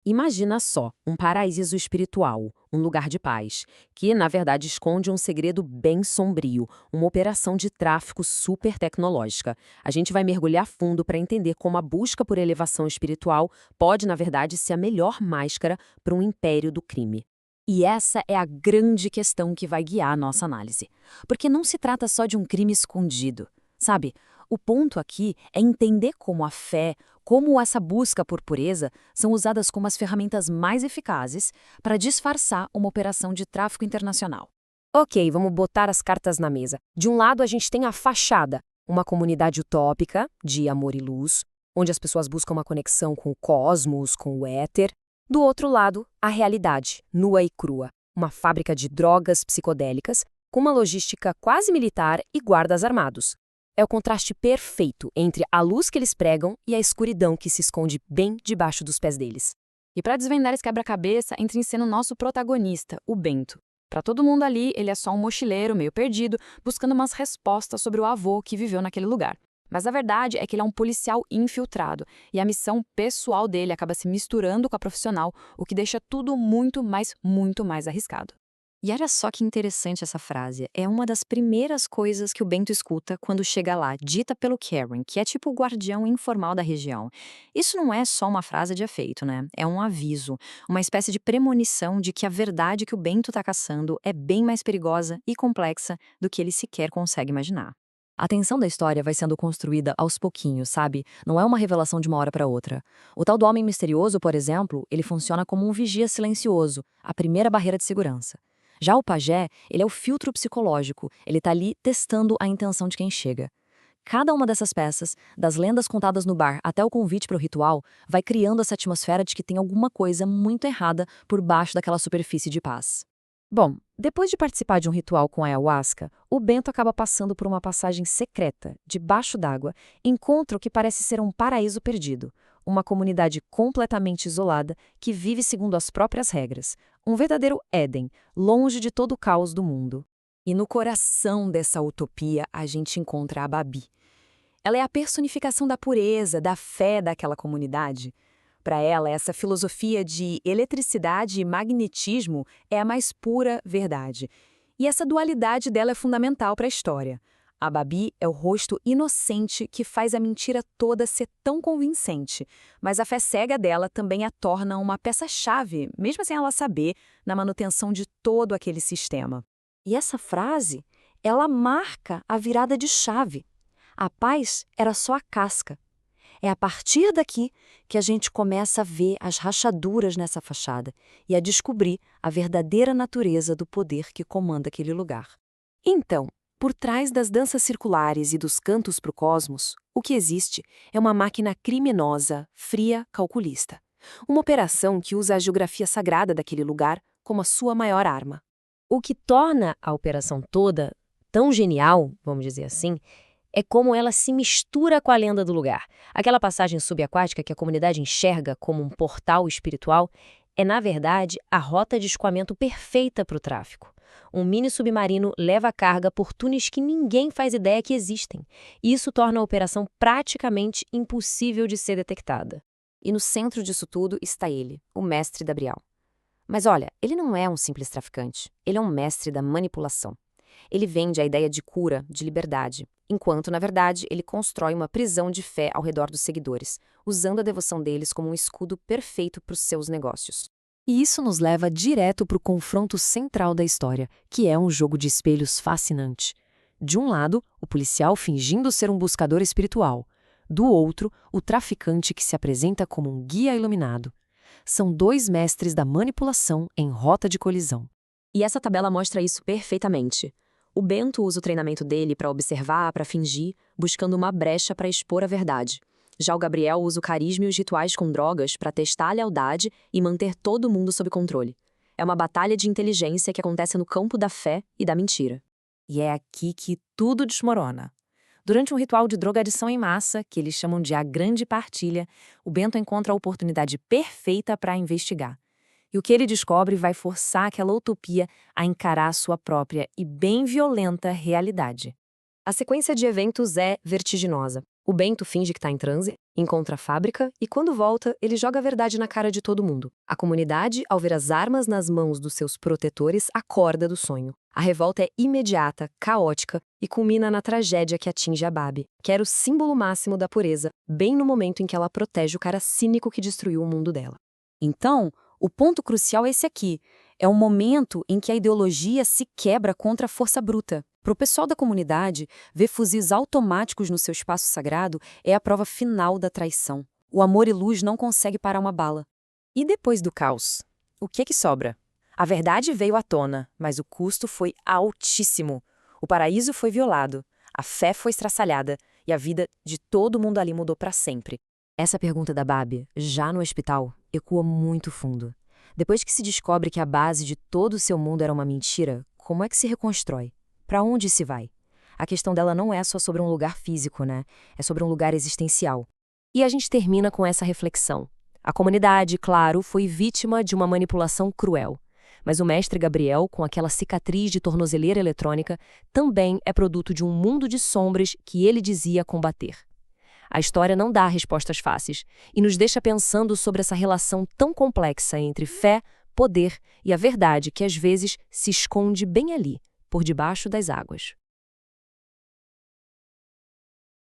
Imagina só, um paraíso espiritual, um lugar de paz, que na verdade esconde um segredo bem sombrio, uma operação de tráfico super tecnológica. A gente vai mergulhar fundo para entender como a busca por elevação espiritual pode, na verdade, ser a melhor máscara para um império do crime. E essa é a grande questão que vai guiar a nossa análise. Porque não se trata só de um crime escondido, sabe? O ponto aqui é entender como a fé, como essa busca por pureza são usadas como as ferramentas mais eficazes para disfarçar uma operação de tráfico internacional. Ok, vamos botar as cartas na mesa. De um lado, a gente tem a fachada, uma comunidade utópica, de amor e luz, onde as pessoas buscam uma conexão com o cosmos, com o éter. Do outro lado, a realidade, nua e crua, uma fábrica de drogas psicodélicas, com uma logística quase militar e guardas armados. É o contraste perfeito entre a luz que eles pregam e a escuridão que se esconde bem debaixo dos pés deles. E para desvendar esse quebra-cabeça, entra em cena o nosso protagonista, o Bento. Para todo mundo ali, ele é só um mochileiro meio perdido, buscando umas respostas sobre o avô que viveu naquele lugar. Mas a verdade é que ele é um policial infiltrado, e a missão pessoal dele acaba se misturando com a profissional, o que deixa tudo muito mais arriscado. E olha só que interessante essa frase. É uma das primeiras coisas que o Bento escuta quando chega lá, dita pelo Karen, que é tipo o guardião informal da região. Isso não é só uma frase de efeito, né? É um aviso, uma espécie de premonição de que a verdade que o Bento está caçando é bem mais perigosa e complexa do que ele sequer consegue imaginar. A tensão da história vai sendo construída aos pouquinhos, sabe? Não é uma revelação de uma hora para outra. O tal do homem misterioso, por exemplo, ele funciona como um vigia silencioso, a primeira barreira de segurança. Já o pajé, ele é o filtro psicológico, ele tá ali testando a intenção de quem chega. Cada uma dessas peças, das lendas contadas no bar até o convite para o ritual, vai criando essa atmosfera de que tem alguma coisa muito errada por baixo daquela superfície de paz. Bom, depois de participar de um ritual com a ayahuasca, o Bento acaba passando por uma passagem secreta, debaixo d'água, encontra o que parece ser um paraíso perdido, uma comunidade completamente isolada que vive segundo as próprias regras, um verdadeiro Éden, longe de todo o caos do mundo. E no coração dessa utopia a gente encontra a Babi. Ela é a personificação da pureza, da fé daquela comunidade. Para ela, essa filosofia de eletricidade e magnetismo é a mais pura verdade. E essa dualidade dela é fundamental para a história. A Babi é o rosto inocente que faz a mentira toda ser tão convincente, mas a fé cega dela também a torna uma peça-chave, mesmo sem ela saber, na manutenção de todo aquele sistema. E essa frase, ela marca a virada de chave. A paz era só a casca. É a partir daqui que a gente começa a ver as rachaduras nessa fachada e a descobrir a verdadeira natureza do poder que comanda aquele lugar. Então, por trás das danças circulares e dos cantos para o cosmos, o que existe é uma máquina criminosa, fria, calculista. Uma operação que usa a geografia sagrada daquele lugar como a sua maior arma. O que torna a operação toda tão genial, vamos dizer assim, é como ela se mistura com a lenda do lugar. Aquela passagem subaquática que a comunidade enxerga como um portal espiritual é, na verdade, a rota de escoamento perfeita para o tráfico. Um mini submarino leva a carga por túneis que ninguém faz ideia que existem. Isso torna a operação praticamente impossível de ser detectada. E no centro disso tudo está ele, o mestre Gabriel. Mas olha, ele não é um simples traficante. Ele é um mestre da manipulação. Ele vende a ideia de cura, de liberdade, enquanto, na verdade, ele constrói uma prisão de fé ao redor dos seguidores, usando a devoção deles como um escudo perfeito para os seus negócios. E isso nos leva direto para o confronto central da história, que é um jogo de espelhos fascinante. De um lado, o policial fingindo ser um buscador espiritual. Do outro, o traficante que se apresenta como um guia iluminado. São dois mestres da manipulação em rota de colisão. E essa tabela mostra isso perfeitamente. O Bento usa o treinamento dele para observar, para fingir, buscando uma brecha para expor a verdade. Já o Gabriel usa o carisma e os rituais com drogas para testar a lealdade e manter todo mundo sob controle. É uma batalha de inteligência que acontece no campo da fé e da mentira. E é aqui que tudo desmorona. Durante um ritual de drogadição em massa, que eles chamam de a grande partilha, o Bento encontra a oportunidade perfeita para investigar. E o que ele descobre vai forçar aquela utopia a encarar sua própria e bem violenta realidade. A sequência de eventos é vertiginosa. O Bento finge que está em transe, encontra a fábrica e, quando volta, ele joga a verdade na cara de todo mundo. A comunidade, ao ver as armas nas mãos dos seus protetores, acorda do sonho. A revolta é imediata, caótica e culmina na tragédia que atinge a Babi, que era o símbolo máximo da pureza, bem no momento em que ela protege o cara cínico que destruiu o mundo dela. Então, o ponto crucial é esse aqui. É o momento em que a ideologia se quebra contra a força bruta. Para o pessoal da comunidade, ver fuzis automáticos no seu espaço sagrado é a prova final da traição. O amor e luz não consegue parar uma bala. E depois do caos? O que é que sobra? A verdade veio à tona, mas o custo foi altíssimo. O paraíso foi violado, a fé foi estraçalhada e a vida de todo mundo ali mudou para sempre. Essa pergunta da Babi, já no hospital, ecoa muito fundo. Depois que se descobre que a base de todo o seu mundo era uma mentira, como é que se reconstrói? Para onde se vai? A questão dela não é só sobre um lugar físico, né? É sobre um lugar existencial. E a gente termina com essa reflexão. A comunidade, claro, foi vítima de uma manipulação cruel. Mas o mestre Gabriel, com aquela cicatriz de tornozeleira eletrônica, também é produto de um mundo de sombras que ele dizia combater. A história não dá respostas fáceis e nos deixa pensando sobre essa relação tão complexa entre fé, poder e a verdade que às vezes se esconde bem ali, por debaixo das águas.